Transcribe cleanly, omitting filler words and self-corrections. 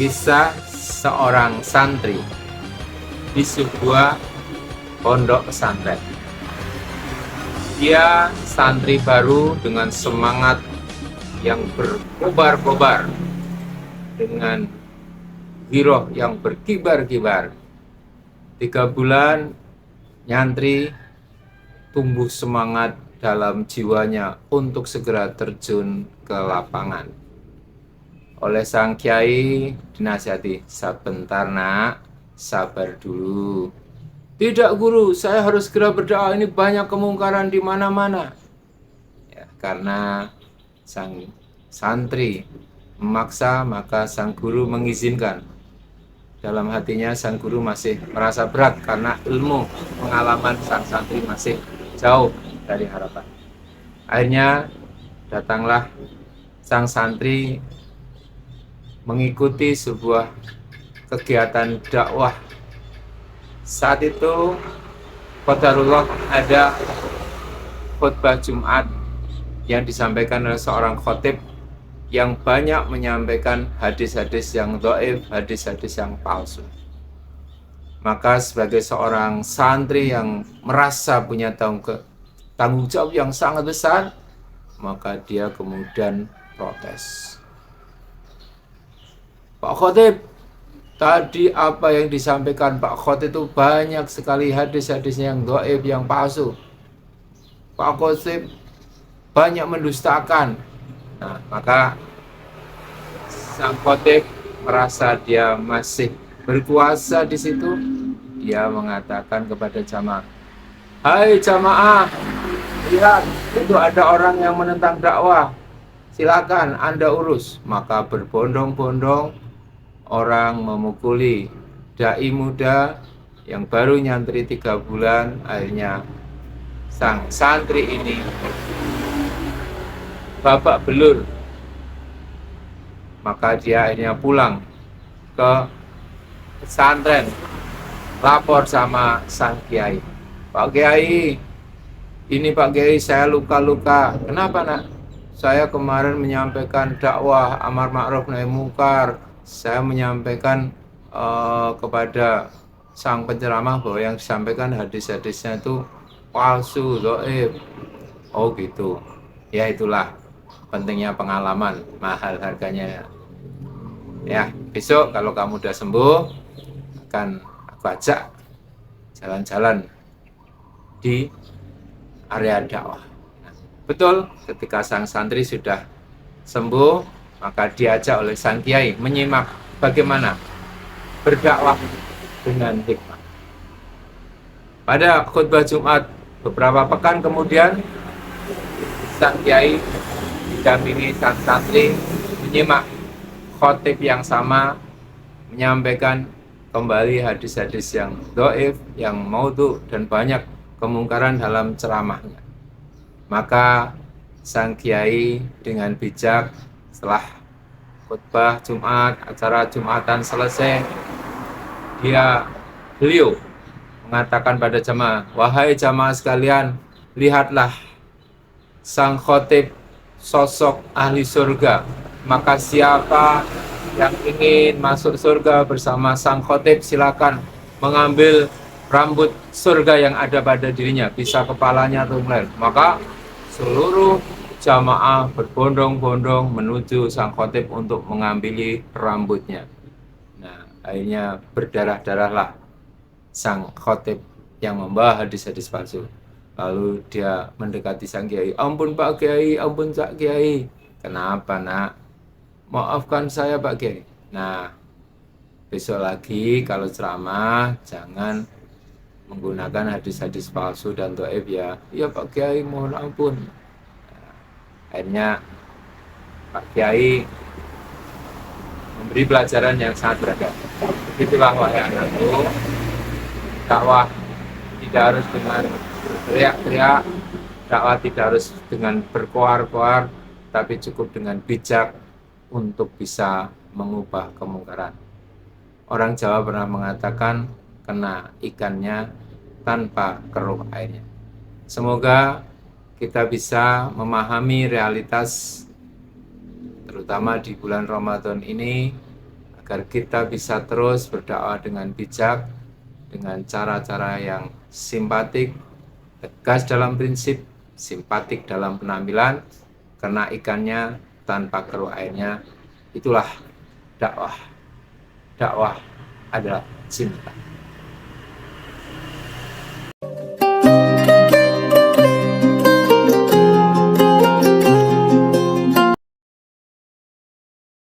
Kisah seorang santri di sebuah pondok pesantren. Dia santri baru dengan semangat yang berkobar-kobar, dengan giroh yang berkibar-kibar. 3 bulan nyantri, tumbuh semangat dalam jiwanya untuk segera terjun ke lapangan. Oleh sang kiai dinasihati, sebentar nak, sabar dulu. Tidak guru, saya harus segera berdoa, ini banyak kemungkaran di mana-mana. Ya, karena sang santri memaksa, maka sang guru mengizinkan. Dalam hatinya sang guru masih merasa berat karena ilmu pengalaman sang santri masih jauh dari harapan. Akhirnya datanglah sang santri mengikuti sebuah kegiatan dakwah. Saat itu qadarullah ada khutbah Jumat yang disampaikan oleh seorang khotib yang banyak menyampaikan hadis-hadis yang dhaif, hadis-hadis yang palsu. Maka sebagai seorang santri yang merasa punya tanggung jawab yang sangat besar, maka dia kemudian protes. Pak Khotib, tadi apa yang disampaikan Pak Khotib itu banyak sekali hadis-hadis yang dhaif, yang palsu. Pak Khotib banyak mendustakan. Nah, maka sang khotib merasa dia masih berkuasa di situ. Dia mengatakan kepada jamaah, "Hai jamaah, lihat itu ada orang yang menentang dakwah. Silakan Anda urus." Maka berbondong-bondong orang memukuli dai muda yang baru nyantri 3 bulan. Akhirnya sang santri ini babak belur. Maka dia akhirnya pulang ke pesantren, lapor sama sang kiai. Pak Kiai, ini Pak Kiai, saya luka-luka. Kenapa nak? Saya kemarin menyampaikan dakwah amar ma'ruf nahi munkar. Saya menyampaikan kepada sang penceramah bahwa yang disampaikan hadis-hadisnya itu palsu, dhaif. Oh gitu. Ya itulah pentingnya pengalaman, mahal harganya. Ya, besok kalau kamu udah sembuh, akan aku ajak jalan-jalan di area dakwah. Nah, betul, ketika sang santri sudah sembuh, maka diajak oleh sang kiai menyimak bagaimana berdakwah dengan hikmah. Pada khutbah Jumat beberapa pekan kemudian, sang kiai didampingi sang santri menyimak khotib yang sama menyampaikan kembali hadis-hadis yang dhaif, yang maudhu, dan banyak kemungkaran dalam ceramahnya. Maka sang kiai dengan bijak setelah khutbah Jumat, acara Jumatan selesai, beliau mengatakan pada jamaah, "Wahai jamaah sekalian, lihatlah sang khotib sosok ahli surga. Maka siapa yang ingin masuk surga bersama sang khotib, silakan mengambil rambut surga yang ada pada dirinya, bisa kepalanya atau lain." Maka seluruh jamaah berbondong-bondong menuju sang khotib untuk mengambil rambutnya. Nah, akhirnya berdarah-darahlah sang khotib yang membawa hadis-hadis palsu. Lalu dia mendekati sang kiai, "Ampun Pak Kiai, ampun Pak Kiai." "Kenapa nak?" "Maafkan saya Pak Kiai." Nah, besok lagi kalau ceramah jangan menggunakan hadis-hadis palsu dan dhaif ya. "Iya Pak Kiai, mohon ampun." Nah, akhirnya Pak Kiai memberi pelajaran yang sangat beragam. Begitulah wahai anakku, dakwah tidak harus dengan teriak-teriak, dakwah tidak harus dengan berkoar-koar, tapi cukup dengan bijak untuk bisa mengubah kemungkaran. Orang Jawa pernah mengatakan, kena ikannya tanpa keruh airnya. Semoga kita bisa memahami realitas, terutama di bulan Ramadan ini, agar kita bisa terus berdakwah dengan bijak, dengan cara-cara yang simpatik, tegas dalam prinsip, simpatik dalam penampilan, karena ikannya tanpa keruh airnya. Itulah dakwah. Dakwah adalah cinta.